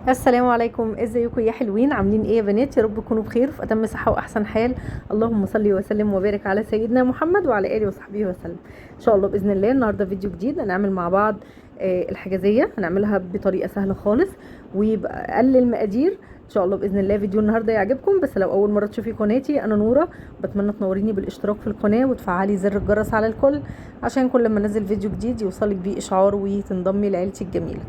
السلام عليكم، ازيكم يا حلوين؟ عاملين ايه يا بنات؟ يا رب تكونوا بخير في اتم صحه واحسن حال. اللهم صل وسلم وبارك على سيدنا محمد وعلى اله وصحبه وسلم. ان شاء الله باذن الله النهارده فيديو جديد هنعمل مع بعض. الحجازيه هنعملها بطريقه سهله خالص ويبقى اقل المقادير. ان شاء الله باذن الله فيديو النهارده يعجبكم. بس لو اول مره تشوفي قناتي، انا نوره، بتمنى تنوريني بالاشتراك في القناه وتفعلي زر الجرس على الكل عشان كل ما انزل فيديو جديد يوصلك بيه اشعار وتنضمي لعيلتي الجميله.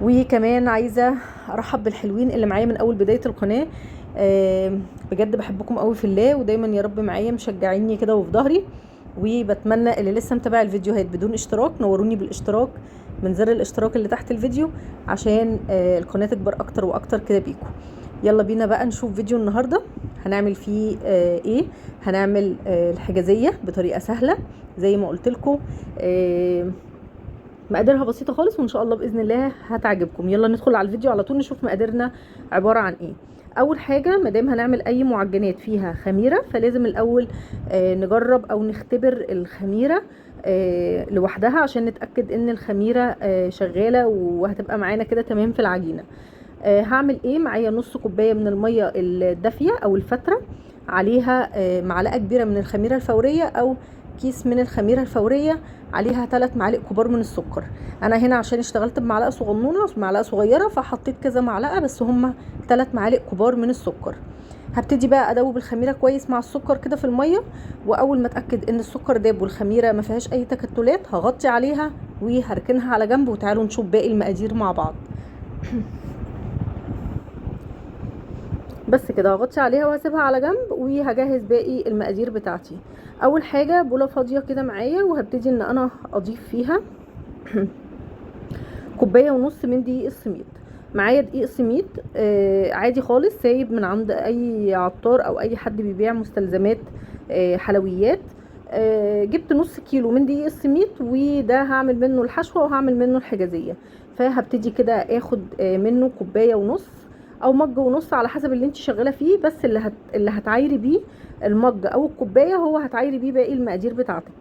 وكمان عايزه ارحب بالحلوين اللي معايا من اول بدايه القناه. بجد بحبكم قوي في الله، ودايما يا رب معايا مشجعيني كده وفي ظهري. وبتمنى اللي لسه متابع الفيديوهات بدون اشتراك نوروني بالاشتراك من زر الاشتراك اللي تحت الفيديو عشان القناه تكبر اكتر واكتر كده بيكم. يلا بينا بقى نشوف فيديو النهارده هنعمل فيه ايه. هنعمل الحجازيه بطريقه سهله زي ما قلت لكم. مقاديرها بسيطه خالص وان شاء الله باذن الله هتعجبكم. يلا ندخل على الفيديو على طول نشوف مقاديرنا عباره عن ايه. اول حاجه مادام هنعمل اي معجنات فيها خميره فلازم الاول نجرب او نختبر الخميره لوحدها عشان نتاكد ان الخميره شغاله وهتبقى معانا كده تمام في العجينه. هعمل ايه؟ معايا نص كوبايه من الميه الدافيه او الفتره، عليها معلقه كبيره من الخميره الفوريه او كيس من الخميره الفوريه، عليها 3 معالق كبار من السكر. انا هنا عشان اشتغلت بمعلقه صغنونه معلقه صغيره فحطيت كذا معلقه، بس هما 3 معالق كبار من السكر. هبتدي بقى ادوب الخميره كويس مع السكر كده في الميه، واول ما اتاكد ان السكر داب والخميره ما فيهاش اي تكتلات هغطي عليها وهركنها على جنب، وتعالوا نشوف باقي المقادير مع بعض. بس كده هغطي عليها وهسيبها على جنب وهجهز باقي المقادير بتاعتي. اول حاجه بوله فاضيه كده معايا وهبتدي ان انا اضيف فيها كوبايه ونص من دقيق السميد. معايا دقيق سميد عادي خالص سايب من عند اي عطار او اي حد بيبيع مستلزمات حلويات. جبت نص كيلو من دقيق السميد وده هعمل منه الحشوه وهعمل منه الحجازيه. فهبتدي كده اخد منه كوبايه ونص او مج ونص على حسب اللي انت شغاله فيه، بس اللي هتعايري بيه المج او الكوبايه هو هتعايري بيه باقي المقادير بتاعتك.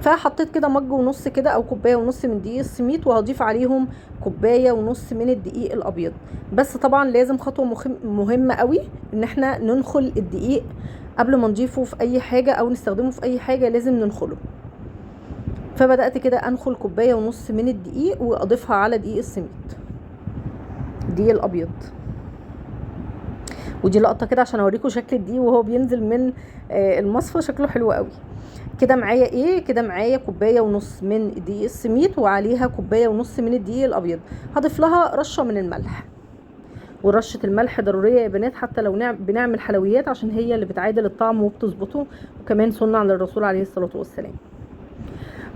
فحطيت كده مج ونص كده او كوبايه ونص من دقيق السميد، وهضيف عليهم كوبايه ونص من الدقيق الابيض. بس طبعا لازم خطوه مهمه قوي ان احنا ننخل الدقيق قبل ما نضيفه في اي حاجه او نستخدمه في اي حاجه، لازم ننخله. فبدات كده انخل كوبايه ونص من الدقيق واضيفها على دقيق السميد، الدقيق الابيض. ودي لقطه كده عشان اوريكم شكل الدقيق وهو بينزل من المصفى، شكله حلو قوي. كده معايا ايه؟ كده معايا كوبايه ونص من دقيق السميد وعليها كوبايه ونص من الدقيق الابيض. هضيف لها رشه من الملح، ورشه الملح ضروريه يا بنات حتى لو بنعمل حلويات عشان هي اللي بتعادل الطعم وبتظبطه، وكمان سنه عن الرسول عليه الصلاه والسلام.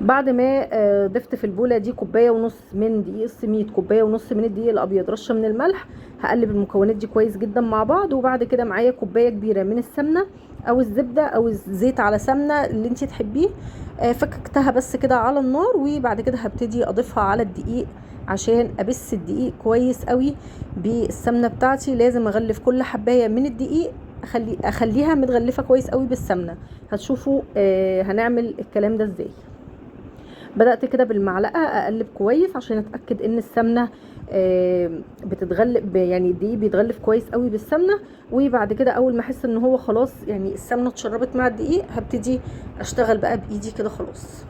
بعد ما ضفت في البوله دي كوبايه ونص من دقيق السميد كوبايه ونص من الدقيق الابيض رشه من الملح، هقلب المكونات دي كويس جدا مع بعض. وبعد كده معايا كوبايه كبيره من السمنه او الزبده او الزيت على سمنه اللي انت تحبيه. فككتها بس كده على النار، وبعد كده هبتدي اضيفها على الدقيق عشان ابس الدقيق كويس قوي بالسمنه بتاعتي. لازم اغلف كل حبايه من الدقيق، اخليها متغلفه كويس قوي بالسمنه. هتشوفوا هنعمل الكلام ده ازاي. بدأت كده بالمعلقة اقلب كويس عشان اتأكد ان السمنة بتتغلف، يعني الدقيق بيتغلف كويس قوي بالسمنة. وبعد كده اول ما احس ان هو خلاص يعني السمنة اتشربت مع الدقيق هبتدي اشتغل بقى بايدي كده خلاص.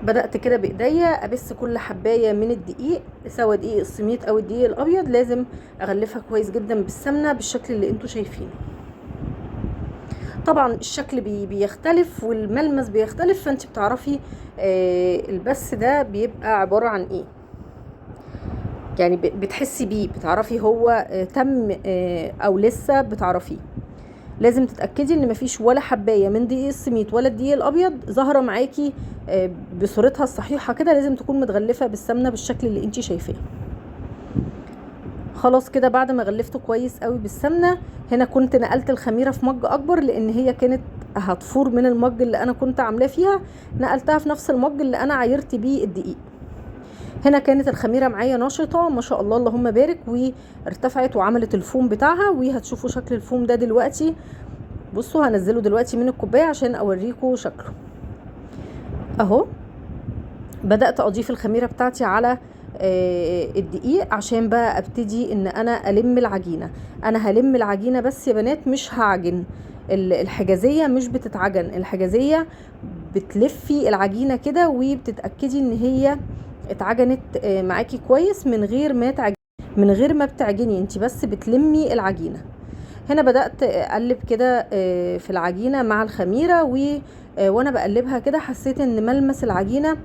بدأت كده بايديا ابس كل حباية من الدقيق، سواء دقيق السميد او الدقيق الابيض، لازم اغلفها كويس جدا بالسمنة بالشكل اللي انتوا شايفينه. طبعا الشكل بيختلف والملمس بيختلف، فانت بتعرفي البس ده بيبقى عبارة عن ايه، يعني بتحسي بيه، بتعرفي هو تم او لسه بتعرفيه. لازم تتأكدي ان مفيش ولا حباية من دقيق السميد ولا الدقيق الابيض ظاهرة معاكي بصورتها الصحيحة كده، لازم تكون متغلفة بالسمنة بالشكل اللي انت شايفاه. خلاص كده بعد ما غلفته كويس قوي بالسمنه، هنا كنت نقلت الخميره في مج اكبر لان هي كانت هتفور من المج اللي انا كنت عاملاه فيها، نقلتها في نفس المج اللي انا عايرت بيه الدقيق. هنا كانت الخميره معايا نشطه ما شاء الله اللهم بارك، وارتفعت وعملت الفوم بتاعها، وهتشوفوا شكل الفوم ده دلوقتي. بصوا هنزله دلوقتي من الكوبايه عشان اوريكم شكله اهو. بدأت اضيف الخميرة بتاعتي على الدقيق عشان بقى ابتدي ان انا الم العجينة. انا هلم العجينة بس يا بنات، مش هعجن. الحجازية مش بتتعجن، الحجازية بتلفي العجينة كده وبتتأكدي ان هي اتعجنت معاكي كويس من غير ما بتعجني انت، بس بتلمي العجينة. هنا بدأت اقلب كده في العجينة مع الخميرة، وانا بقلبها كده حسيت ان ملمس العجينة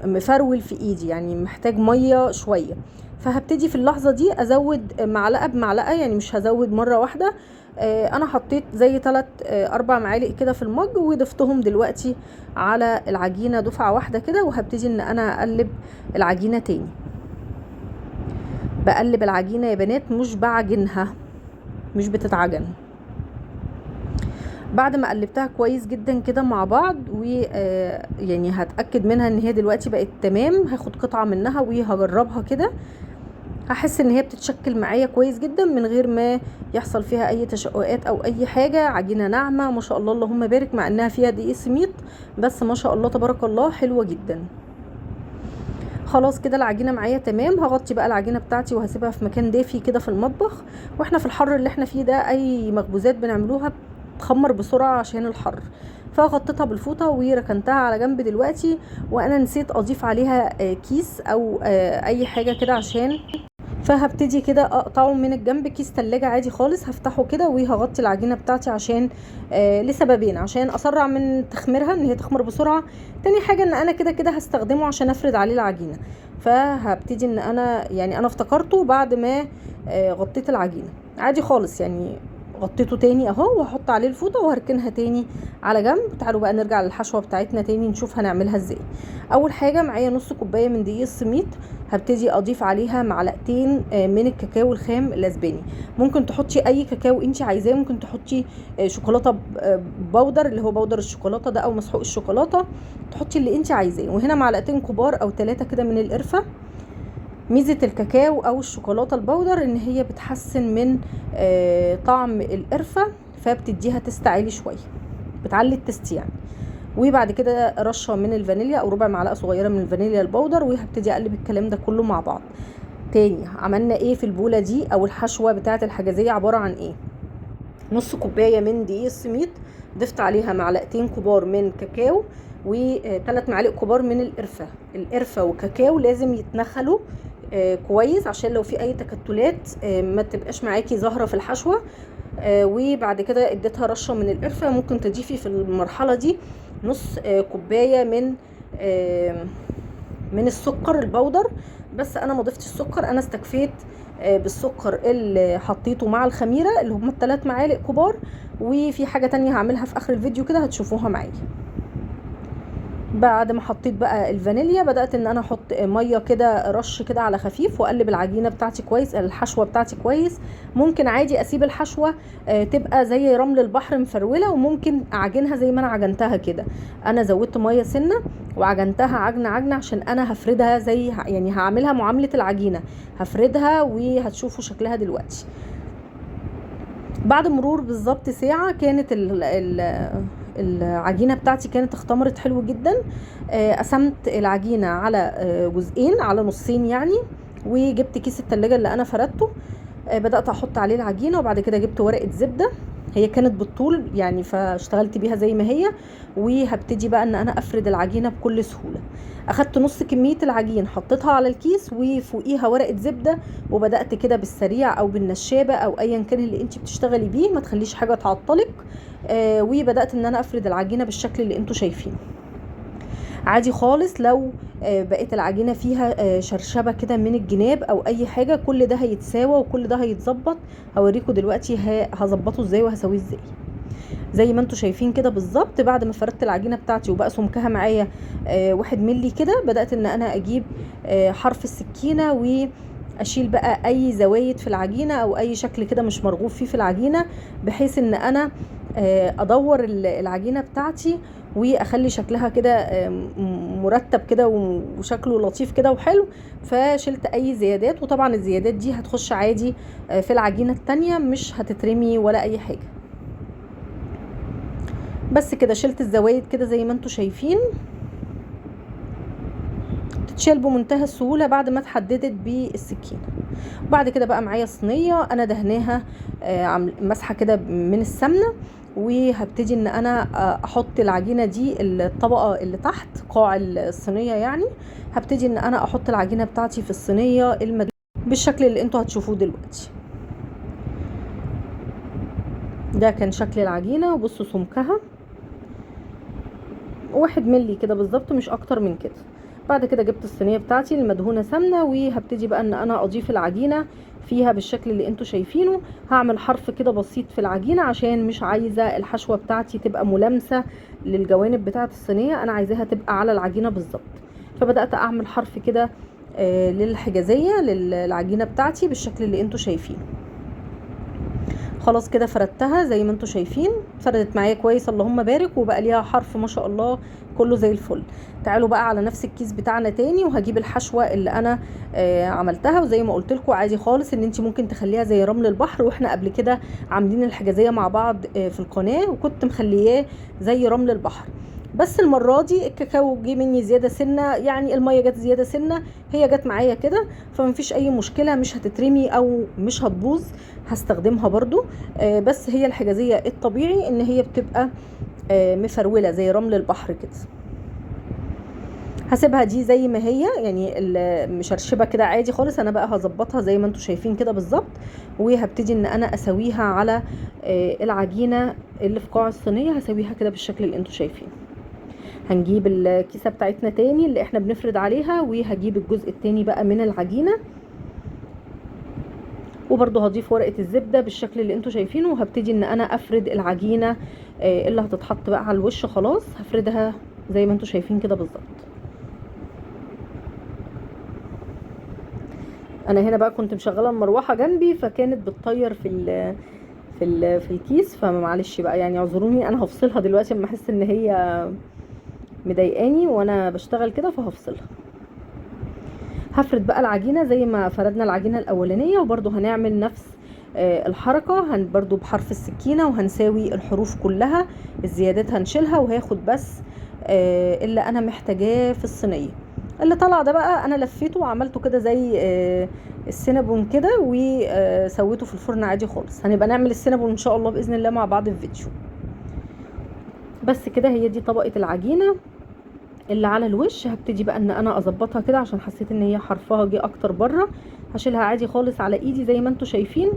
مفرول في ايدي، يعني محتاج مية شوية. فهبتدي في اللحظة دي ازود معلقة بمعلقة، يعني مش هزود مرة واحدة. انا حطيت زي 3-4 معالق كده في المج، وضفتهم دلوقتي على العجينة دفعة واحدة كده، وهبتدي ان انا اقلب العجينة تاني. بقلب العجينة يا بنات، مش بعجنها، مش بتتعجن. بعد ما قلبتها كويس جدا كده مع بعض، يعني هتأكد منها ان هي دلوقتي بقت تمام، هاخد قطعة منها وهجربها كده. هحس ان هي بتتشكل معايا كويس جدا من غير ما يحصل فيها اي تشققات او اي حاجة. عجينة ناعمة ما شاء الله اللهم بارك، مع انها فيها دقيق سميط، بس ما شاء الله تبارك الله حلوة جدا. خلاص كده العجينة معايا تمام. هغطي بقى العجينة بتاعتي وهسيبها في مكان دافي كده في المطبخ. واحنا في الحر اللي احنا فيه ده، اي مخبوزات بنعملوها تخمر بسرعة عشان الحر. فغطيتها بالفوطة وركنتها على جنب دلوقتي. وانا نسيت اضيف عليها كيس او اي حاجة كده، عشان فهبتدي كده اقطعه من الجنب. كيس تلاجة عادي خالص هفتحه كده، وهغطي العجينة بتاعتي عشان لسببين: عشان اسرع من تخميرها، ان هي تخمر بسرعة. تاني حاجة ان انا كده كده هستخدمه عشان افرد عليه العجينة. فهبتدي ان انا افتكرته بعد ما غطيت العجينة عادي خالص، يعني غطيته تاني اهو، وهحط عليه الفوطه وهركنها تاني على جنب. تعالوا بقى نرجع للحشوه بتاعتنا تاني، نشوف هنعملها ازاي. اول حاجه معايا نص كوبايه من دقيق السميد، هبتدي اضيف عليها معلقتين من الكاكاو الخام الاسباني. ممكن تحطي اي كاكاو انت عايزاه، ممكن تحطي شوكولاته بودر، اللي هو بودر الشوكولاته ده، او مسحوق الشوكولاته، تحطي اللي انت عايزاه. وهنا معلقتين كبار او 3 كده من القرفه. ميزة الكاكاو او الشوكولاتة البودر ان هي بتحسن من طعم القرفة، فبتديها تست عالي شوية، بتعلي التست يعني. وبعد كده رشة من الفانيليا او ربع معلقة صغيرة من الفانيليا البودر، وهبتدي اقلب الكلام ده كله مع بعض. تاني، عملنا ايه في البولة دي او الحشوة بتاعة الحجازية؟ عبارة عن ايه؟ نص كوباية من دقيق السميد، ضفت عليها معلقتين كبار من كاكاو، و3 معالق كبار من القرفة. القرفة وكاكاو لازم يتنخلوا كويس، عشان لو في اي تكتلات ما تبقاش معاكي ظاهرة في الحشوة. وبعد كده اديتها رشة من القرفة. ممكن تضيفي في المرحلة دي نص كوباية من السكر البودر، بس انا ما ضفتش السكر، انا استكفيت بالسكر اللي حطيته مع الخميره اللي هم 3 معالق كبار. وفي حاجه تانية هعملها في اخر الفيديو كده هتشوفوها معايا. بعد ما حطيت بقى الفانيليا، بدات ان انا احط ميه كده رش كده على خفيف، واقلب العجينه بتاعتي كويس، الحشوه بتاعتي كويس. ممكن عادي اسيب الحشوه تبقى زي رمل البحر مفروله، وممكن اعجنها زي ما انا عجنتها كده. انا زودت ميه سنه وعجنتها عجنه عشان انا هفردها زي، يعني هعملها معامله العجينه، هفردها وهتشوفوا شكلها دلوقتي. بعد مرور بالظبط ساعة كانت العجينة بتاعتي كانت اختمرت حلو جدا. قسمت العجينة على جزئين، على نصين يعني. وجبت كيس التلاجة اللي انا فردته، بدأت احط عليه العجينة. وبعد كده جبت ورقة زبدة، هي كانت بالطول يعني، فاشتغلت بيها زي ما هي. وهبتدي بقى ان انا افرد العجينة بكل سهولة. اخدت نص كمية العجين حطيتها على الكيس، وفوقيها ورقة زبدة. وبدأت كده بالسريع او بالنشابة او ايا كان اللي انت بتشتغلي بيه، ما تخليش حاجة تعطلك. وبدأت ان انا افرد العجينة بالشكل اللي انتوا شايفينه. عادي خالص لو بقت العجينة فيها شرشبة كده من الجناب او اي حاجة، كل ده هيتساوى وكل ده هيتظبط. هوريكم دلوقتي هظبطه ازاي وهسويه ازاي. زي ما انتوا شايفين كده بالظبط. بعد ما فردت العجينة بتاعتي وبقى سمكها معايا 1 ملي كده، بدأت ان انا اجيب حرف السكينة واشيل بقى اي زوايد في العجينة او اي شكل كده مش مرغوب فيه في العجينة، بحيث ان انا ادور العجينة بتاعتي واخلي شكلها كده مرتب كده وشكله لطيف كده وحلو. فشلت اي زيادات، وطبعا الزيادات دي هتخش عادي في العجينة التانية، مش هتترمي ولا اي حاجة. بس كده شلت الزوايد كده زي ما انتوا شايفين. بتتشال بمنتهى السهولة بعد ما اتحددت بالسكينة. بعد كده بقى معايا صينية انا دهناها مسحة كده من السمنة، وهبتدي ان انا احط العجينة دي الطبقة اللي تحت قاع الصينية يعني. هبتدي ان انا احط العجينة بتاعتي في الصينية المدهونة بالشكل اللي انتوا هتشوفوه دلوقتي. ده كان شكل العجينة، وبصوا سمكها 1 ملي كده بالظبط، مش اكتر من كده. بعد كده جبت الصينيه بتاعتي المدهونه سمنه، وهبتدي بقى ان انا اضيف العجينه فيها بالشكل اللي انتوا شايفينه. هعمل حرف كده بسيط في العجينه عشان مش عايزه الحشوه بتاعتي تبقى ملامسه للجوانب بتاعه الصينيه، انا عايزاها تبقى على العجينه بالظبط. فبدات اعمل حرف كده للحجازيه للعجينه بتاعتي بالشكل اللي انتوا شايفينه. خلاص كده فردتها زي ما انتوا شايفين، فردت معايا كويس اللهم بارك، وبقى ليها حرف ما شاء الله كله زي الفل. تعالوا بقى على نفس الكيس بتاعنا تاني، وهجيب الحشوه اللي انا عملتها. وزي ما قلت لكم عادي خالص ان انت ممكن تخليها زي رمل البحر، واحنا قبل كده عاملين الحجازيه مع بعض في القناه، وكنت مخلياه زي رمل البحر. بس المره دي الكاكاو جه مني زياده سنه، يعني الميه جت زياده سنه، هي جت معايا كده، فمفيش اي مشكله، مش هتترمي او مش هتبوظ، هستخدمها برضو. بس هي الحجازيه الطبيعي ان هي بتبقى مفروله زي رمل البحر كده. هسيبها دي زي ما هي يعني مشرشبه كده عادي خالص. انا بقى هظبطها زي ما انتوا شايفين كده بالظبط، وهبتدي ان انا اسويها على العجينه اللي في قاع الصينيه. هسويها كده بالشكل اللي انتوا شايفينه. هنجيب الكيسه بتاعتنا تاني اللي احنا بنفرد عليها، وهجيب الجزء التاني بقى من العجينه، وبرضه هضيف ورقه الزبده بالشكل اللي انتوا شايفينه، وهبتدي ان انا افرد العجينه اللي هتتحط بقى على الوش. خلاص هفردها زي ما انتوا شايفين كده بالظبط. انا هنا بقى كنت مشغله المروحه جنبي، فكانت بتطير في الكيس، فمعلش بقى يعني اعذروني. انا هفصلها دلوقتي اما احس ان هي مضايقاني وانا بشتغل كده، فهفصلها. هفرد بقى العجينه زي ما فردنا العجينه الاولانيه، وبرده هنعمل نفس الحركه، برضو بحرف السكينه، وهنساوي الحروف كلها. الزيادات هنشيلها، وهاخد بس اللي انا محتاجاه في الصينيه. اللي طلع ده بقى انا لفيته وعملته كده زي السينابون كده، وسويته في الفرن عادي خالص. هنبقى نعمل السينابون ان شاء الله باذن الله مع بعض في فيديو. بس كده هي دي طبقه العجينه اللي على الوش. هبتدي بقى ان انا اظبطها كده عشان حسيت ان هي حرفها جه اكتر بره. هشيلها عادي خالص على ايدي زي ما انتوا شايفين.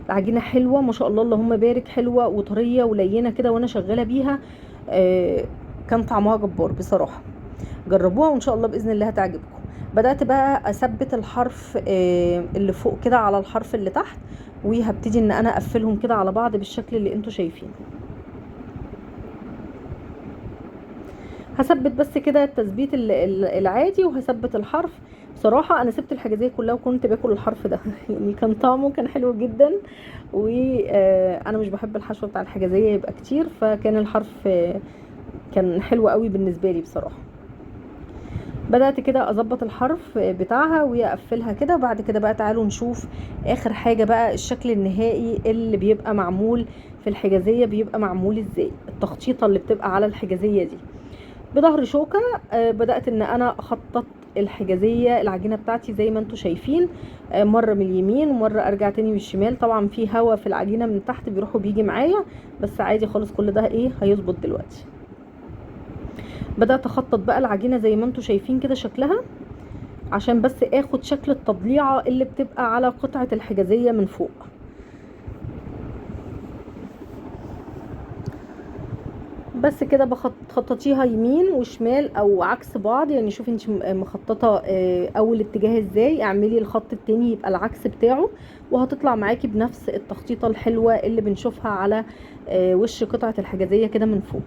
العجينه حلوه ما شاء الله اللهم بارك، حلوه وطريه ولينه كده، وانا شغاله بيها كان طعمها جبار بصراحه. جربوها وان شاء الله باذن الله هتعجبكم. بدات بقى اثبت الحرف اللي فوق كده على الحرف اللي تحت، وهبتدي ان انا اقفلهم كده على بعض بالشكل اللي انتوا شايفينه. هثبت بس كده التثبيت العادي، وهثبت الحرف. بصراحة انا سبت الحجازية كلها وكنت باكل الحرف ده يعني كان طعمه كان حلو جدا، وانا مش بحب الحشوة بتاع الحجازية يبقى كتير، فكان الحرف كان حلو قوي بالنسبة لي بصراحة. بدأت كده اظبط الحرف بتاعها واقفلها كده. وبعد كده بقى تعالوا نشوف اخر حاجة بقى، الشكل النهائي اللي بيبقى معمول في الحجازية بيبقى معمول ازاي. التخطيطة اللي بتبقى على الحجازية دي بظهر شوكة. بدأت ان انا اخطط الحجازية العجينة بتاعتي زي ما انتوا شايفين، مرة من اليمين ومرة ارجع تاني من الشمال. طبعا في هوا في العجينة من تحت بيروح وبيجي معايا، بس عادي خالص كل ده ايه هيظبط دلوقتي. بدأت اخطط بقى العجينة زي ما انتوا شايفين كده شكلها، عشان بس اخد شكل التضليعة اللي بتبقى على قطعة الحجازية من فوق. بس كده بخططيها يمين وشمال او عكس بعض، يعني شوفي انت مخططه اول اتجاه ازاي، اعملي الخط التاني يبقى العكس بتاعه، وهتطلع معاكي بنفس التخطيطه الحلوه اللي بنشوفها على وش قطعه الحجازيه كده من فوق.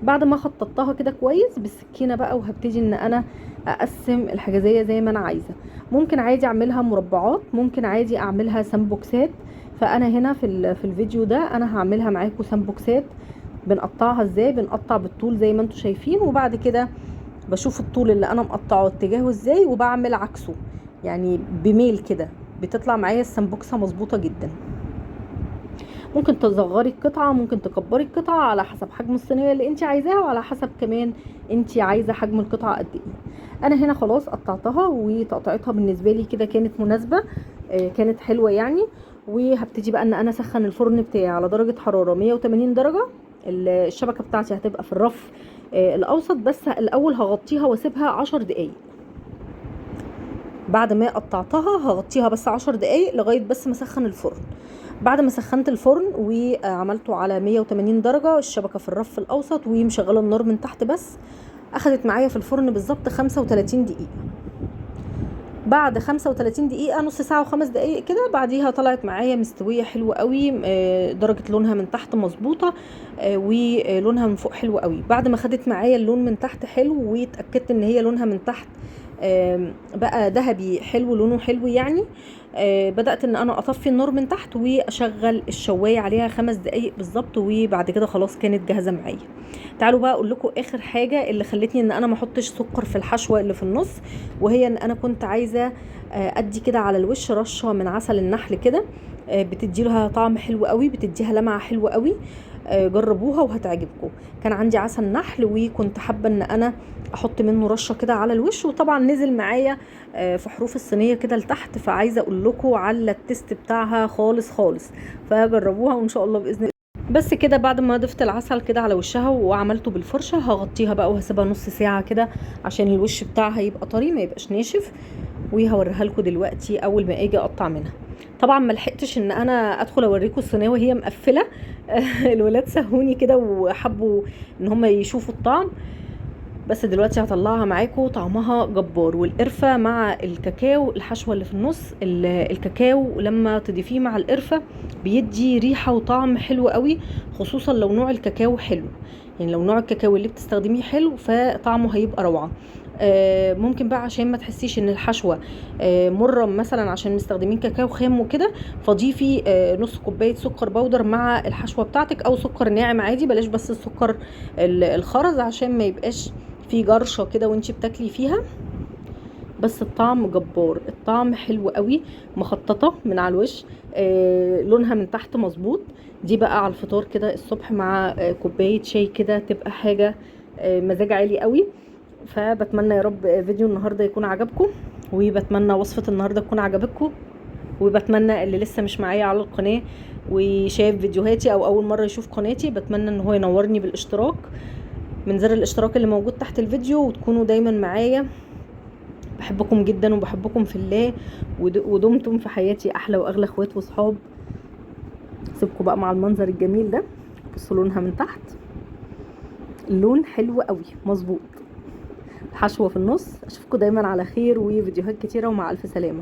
بعد ما خططتها كده كويس بالسكينه بقى، وهبتدي ان انا اقسم الحجازيه زي ما انا عايزه. ممكن عادي اعملها مربعات، ممكن عادي اعملها سامبوكسات. فانا هنا في الفيديو ده انا هعملها معاكم سامبوكسات. بنقطعها ازاي؟ بنقطع بالطول زي ما انتوا شايفين، وبعد كده بشوف الطول اللي انا مقطعه اتجاهه ازاي وبعمل عكسه، يعني بميل كده بتطلع معايا السمبوكسه مظبوطه جدا. ممكن تصغري القطعه، ممكن تكبري القطعه على حسب حجم الصينيه اللي انت عايزاها، وعلى حسب كمان انت عايزه حجم القطعه قد ايه. انا هنا خلاص قطعتها، وتقطيعتها بالنسبه لي كده كانت مناسبه، كانت حلوه يعني. وهبتدي بقى ان انا اسخن الفرن بتاعي على درجه حراره 180 درجه. الشبكه بتاعتي هتبقى في الرف الاوسط، بس الاول هغطيها واسيبها 10 دقايق. بعد ما قطعتها هغطيها بس 10 دقايق لغايه بس ما اسخن الفرن. بعد ما سخنت الفرن وعملته على 180 درجه، الشبكه في الرف الاوسط، ومشغله النار من تحت بس، اخدت معايا في الفرن بالظبط 35 دقيقه. بعد 35 دقيقة، نص ساعة و5 دقايق كده، بعديها طلعت معايا مستوية حلوة قوي، درجة لونها من تحت مظبوطة، ولونها من فوق حلو قوي. بعد ما خدت معايا اللون من تحت حلو، واتأكدت ان هي لونها من تحت بقى ذهبي حلو، لونه حلو يعني، بدأت ان انا اطفي النار من تحت واشغل الشواية عليها 5 دقايق بالظبط، وبعد كده خلاص كانت جاهزة معايا. تعالوا بقى اقول لكم اخر حاجة اللي خلتني ان انا ما احطش سكر في الحشوة اللي في النص، وهي ان انا كنت عايزة ادي كده على الوش رشة من عسل النحل كده، بتدي لها طعم حلو قوي، بتديها لمعة حلوة قوي. جربوها وهتعجبكم. كان عندي عسل نحل، وكنت حابة ان انا احط منه رشة كده على الوش، وطبعا نزل معايا في حروف الصينية كده لتحت، فعايزة اقول لكم على التست بتاعها خالص خالص، فجربوها وان شاء الله باذن الله. بس كده بعد ما ضفت العسل كده على وشها وعملته بالفرشة، هغطيها بقى وهسيبها نص ساعة كده عشان الوش بتاعها يبقى طري ما يبقاش ناشف، وهوريها لكم دلوقتي اول ما اجي اقطع منها. طبعا ما لحقتش ان انا ادخل اوريكم الصينيه وهي مقفله. الولاد سهوني كده وحبوا ان هم يشوفوا الطعم، بس دلوقتي هطلعها معاكم. طعمها جبار، والقرفه مع الكاكاو، الحشوه اللي في النص، الكاكاو لما تضيفيه مع القرفه بيدي ريحه وطعم حلو قوي، خصوصا لو نوع الكاكاو حلو. يعني لو نوع الكاكاو اللي بتستخدميه حلو فطعمه هيبقى روعه. ممكن بقى عشان ما تحسيش ان الحشوه مره مثلا عشان مستخدمين كاكاو خام وكده، فضيفي نص كوبايه سكر بودر مع الحشوه بتاعتك، او سكر ناعم عادي، بلاش بس السكر الخرز عشان ما يبقاش في جرشه كده وانتي بتاكلي فيها. بس الطعم جبار، الطعم حلو قوي، مخططه من على الوش، لونها من تحت مظبوط. دي بقى على الفطار كده الصبح مع كوبايه شاي كده، تبقى حاجه مزاج عالي قوي. فبتمنى يا رب فيديو النهارده يكون عجبكم، وبتمنى وصفه النهارده تكون عجبتكم، وبتمنى اللي لسه مش معايا على القناه وشايف فيديوهاتي او اول مره يشوف قناتي، بتمنى ان هو ينورني بالاشتراك من زر الاشتراك اللي موجود تحت الفيديو، وتكونوا دايما معايا. بحبكم جدا وبحبكم في الله، ودمتم في حياتي احلى واغلى اخوات وصحاب. سيبكم بقى مع المنظر الجميل ده، بصوا لونها من تحت، اللون حلو قوي مظبوط، الحشوه في النص. اشوفكم دايما على خير وفيديوهات كتيره، ومع الف سلامه.